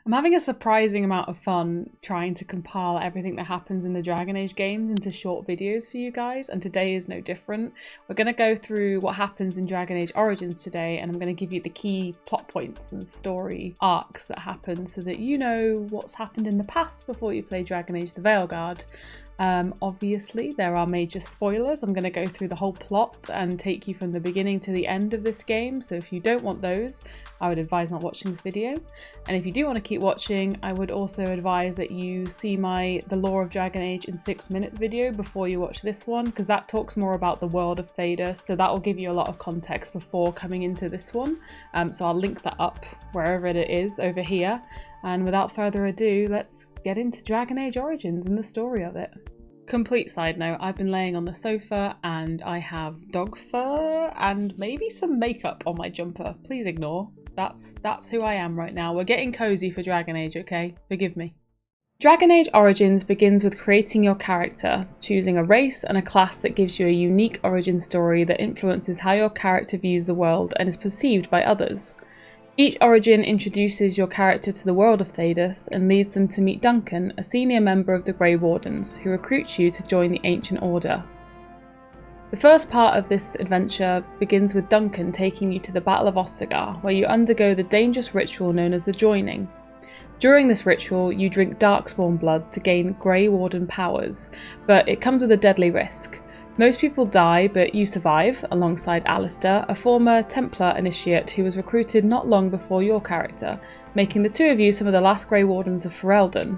I'm having a surprising amount of fun trying to compile everything that happens in the Dragon Age games into short videos for you guys, and today is no different. We're going to go through what happens in Dragon Age Origins today, and I'm going to give you the key plot points and story arcs that happen so that you know what's happened in the past before you play Dragon Age the Veilguard. Obviously there are major spoilers. I'm going to go through the whole plot and take you from the beginning to the end of this game, so if you don't want those, I would advise not watching this video. And if you do want to keep watching, I would also advise that you see the Lore of Dragon Age in 6 minutes video before you watch this one, because that talks more about the world of Thedas, so that will give you a lot of context before coming into this one. So I'll link that up wherever it is over here. And without further ado, let's get into Dragon Age Origins and the story of it. Complete side note, I've been laying on the sofa and I have dog fur and maybe some makeup on my jumper. Please ignore. That's who I am right now. We're getting cozy for Dragon Age, okay? Forgive me. Dragon Age Origins begins with creating your character, choosing a race and a class that gives you a unique origin story that influences how your character views the world and is perceived by others. Each origin introduces your character to the world of Thedas and leads them to meet Duncan, a senior member of the Grey Wardens, who recruits you to join the Ancient Order. The first part of this adventure begins with Duncan taking you to the Battle of Ostagar, where you undergo the dangerous ritual known as the Joining. During this ritual, you drink Darkspawn blood to gain Grey Warden powers, but it comes with a deadly risk. Most people die, but you survive, alongside Alistair, a former Templar initiate who was recruited not long before your character, making the two of you some of the last Grey Wardens of Ferelden.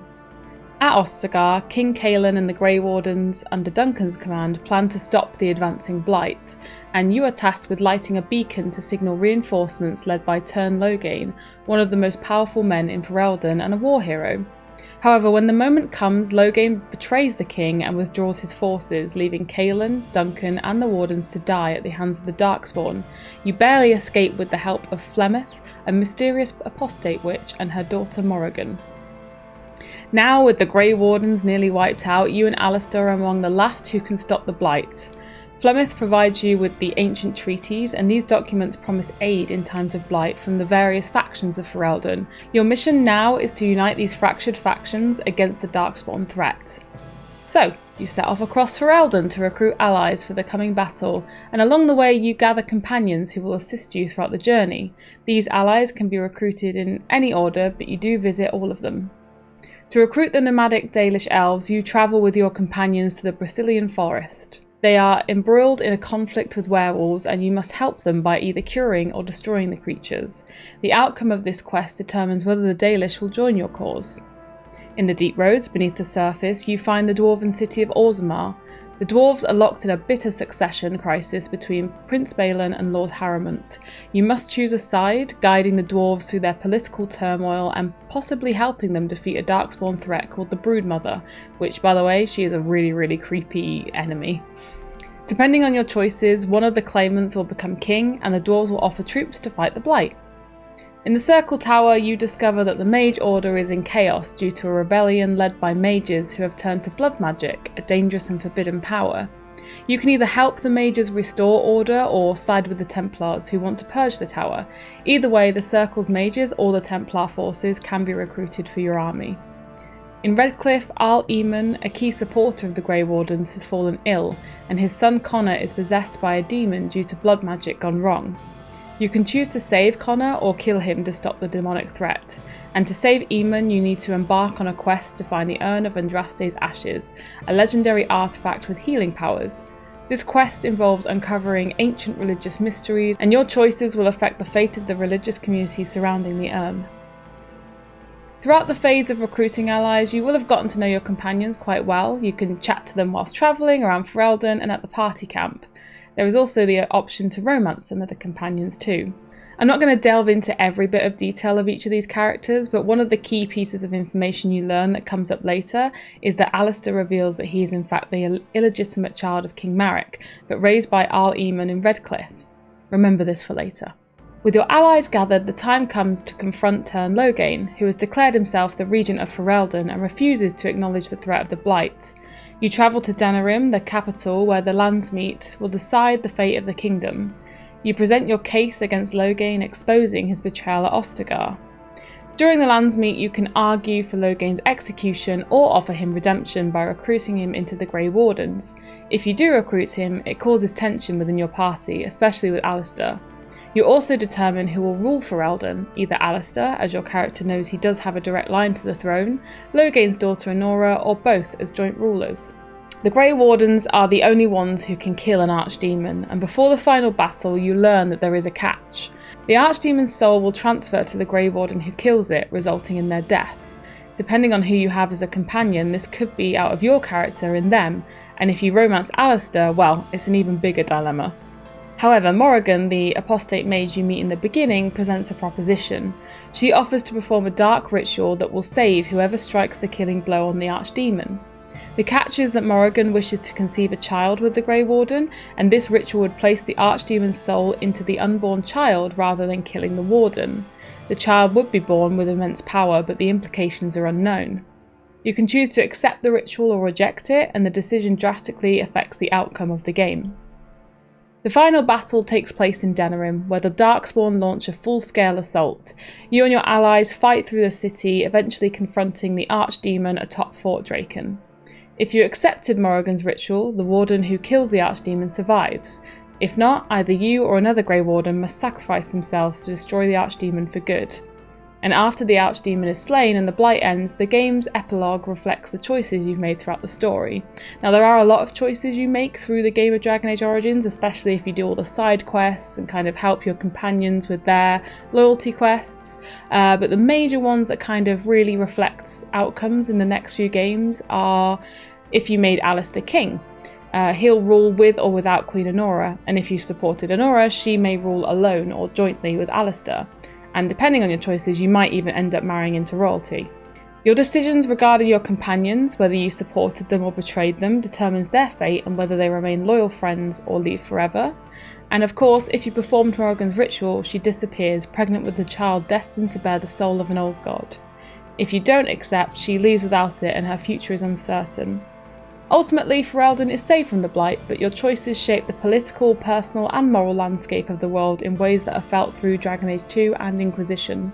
At Ostagar, King Cailan and the Grey Wardens, under Duncan's command, plan to stop the advancing Blight, and you are tasked with lighting a beacon to signal reinforcements led by Confronting Loghain, one of the most powerful men in Ferelden and a war hero. However, when the moment comes, Loghain betrays the king and withdraws his forces, leaving Cailan, Duncan and the Wardens to die at the hands of the Darkspawn. You barely escape with the help of Flemeth, a mysterious apostate witch, and her daughter Morrigan. Now, with the Grey Wardens nearly wiped out, you and Alistair are among the last who can stop the Blight. Flemeth provides you with the ancient treaties, and these documents promise aid in times of blight from the various factions of Ferelden. Your mission now is to unite these fractured factions against the Darkspawn threat. So, you set off across Ferelden to recruit allies for the coming battle, and along the way you gather companions who will assist you throughout the journey. These allies can be recruited in any order, but you do visit all of them. To recruit the nomadic Dalish Elves, you travel with your companions to the Brazilian forest. They are embroiled in a conflict with werewolves, and you must help them by either curing or destroying the creatures. The outcome of this quest determines whether the Dalish will join your cause. In the deep roads beneath the surface, you find the dwarven city of Orzammer. The dwarves are locked in a bitter succession crisis between Prince Balin and Lord Harrowmont. You must choose a side, guiding the dwarves through their political turmoil and possibly helping them defeat a darkspawn threat called the Broodmother, which, by the way, she is a really creepy enemy. Depending on your choices, one of the claimants will become king and the dwarves will offer troops to fight the Blight. In the Circle Tower, you discover that the Mage Order is in chaos due to a rebellion led by mages who have turned to blood magic, a dangerous and forbidden power. You can either help the mages restore order or side with the Templars who want to purge the tower. Either way, the Circle's mages or the Templar forces can be recruited for your army. In Redcliffe, Arl Eamon, a key supporter of the Grey Wardens, has fallen ill, and his son Connor is possessed by a demon due to blood magic gone wrong. You can choose to save Connor or kill him to stop the demonic threat, and to save Eamon you need to embark on a quest to find the Urn of Andraste's Ashes, a legendary artifact with healing powers. This quest involves uncovering ancient religious mysteries, and your choices will affect the fate of the religious community surrounding the urn. Throughout the phase of recruiting allies, you will have gotten to know your companions quite well. You can chat to them whilst travelling around Ferelden and at the party camp. There is also the option to romance some of the companions too. I'm not going to delve into every bit of detail of each of these characters, but one of the key pieces of information you learn that comes up later is that Alistair reveals that he is in fact the illegitimate child of King Marek, but raised by Arl Eamon in Redcliffe. Remember this for later. With your allies gathered, the time comes to confront Confronting Loghain, who has declared himself the regent of Ferelden and refuses to acknowledge the threat of the Blight. You travel to Denerim, the capital, where the lands meet will decide the fate of the kingdom. You present your case against Loghain, exposing his betrayal at Ostagar. During the Landsmeet, you can argue for Loghain's execution or offer him redemption by recruiting him into the Grey Wardens. If you do recruit him, it causes tension within your party, especially with Alistair. You also determine who will rule Ferelden, either Alistair, as your character knows he does have a direct line to the throne, Loghain's daughter Anora, or both as joint rulers. The Grey Wardens are the only ones who can kill an archdemon, and before the final battle you learn that there is a catch. The archdemon's soul will transfer to the Grey Warden who kills it, resulting in their death. Depending on who you have as a companion, this could be out of your character in them, and if you romance Alistair, well, it's an even bigger dilemma. However, Morrigan, the apostate mage you meet in the beginning, presents a proposition. She offers to perform a dark ritual that will save whoever strikes the killing blow on the archdemon. The catch is that Morrigan wishes to conceive a child with the Grey Warden, and this ritual would place the archdemon's soul into the unborn child rather than killing the warden. The child would be born with immense power, but the implications are unknown. You can choose to accept the ritual or reject it, and the decision drastically affects the outcome of the game. The final battle takes place in Denerim, where the Darkspawn launch a full-scale assault. You and your allies fight through the city, eventually confronting the archdemon atop Fort Draken. If you accepted Morrigan's ritual, the warden who kills the archdemon survives. If not, either you or another Grey Warden must sacrifice themselves to destroy the archdemon for good. And after the archdemon is slain and the blight ends, the game's epilogue reflects the choices you've made throughout the story. Now, there are a lot of choices you make through the game of Dragon Age Origins, especially if you do all the side quests and kind of help your companions with their loyalty quests, but the major ones that kind of really reflect outcomes in the next few games are if you made Alistair king. He'll rule with or without Queen Anora, and if you supported Anora, she may rule alone or jointly with Alistair. And depending on your choices, you might even end up marrying into royalty. Your decisions regarding your companions, whether you supported them or betrayed them, determines their fate and whether they remain loyal friends or leave forever. And of course, if you performed Morrigan's ritual, she disappears, pregnant with a child destined to bear the soul of an old god. If you don't accept, she leaves without it and her future is uncertain. Ultimately, Ferelden is saved from the Blight, but your choices shape the political, personal and moral landscape of the world in ways that are felt through Dragon Age 2 and Inquisition.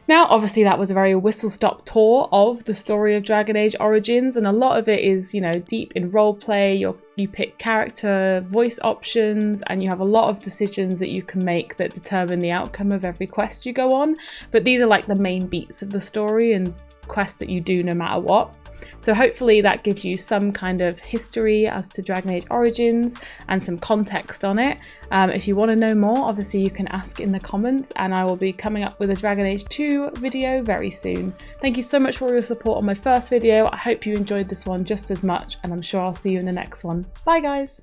Now, obviously that was a very whistle-stop tour of the story of Dragon Age Origins, and a lot of it is, deep in roleplay. You pick character voice options, and you have a lot of decisions that you can make that determine the outcome of every quest you go on. But these are like the main beats of the story and quests that you do no matter what. So hopefully that gives you some kind of history as to Dragon Age Origins and some context on it. If you want to know more, obviously you can ask in the comments, and I will be coming up with a Dragon Age 2 video very soon. Thank you so much for all your support on my first video. I hope you enjoyed this one just as much, and I'm sure I'll see you in the next one. Bye guys!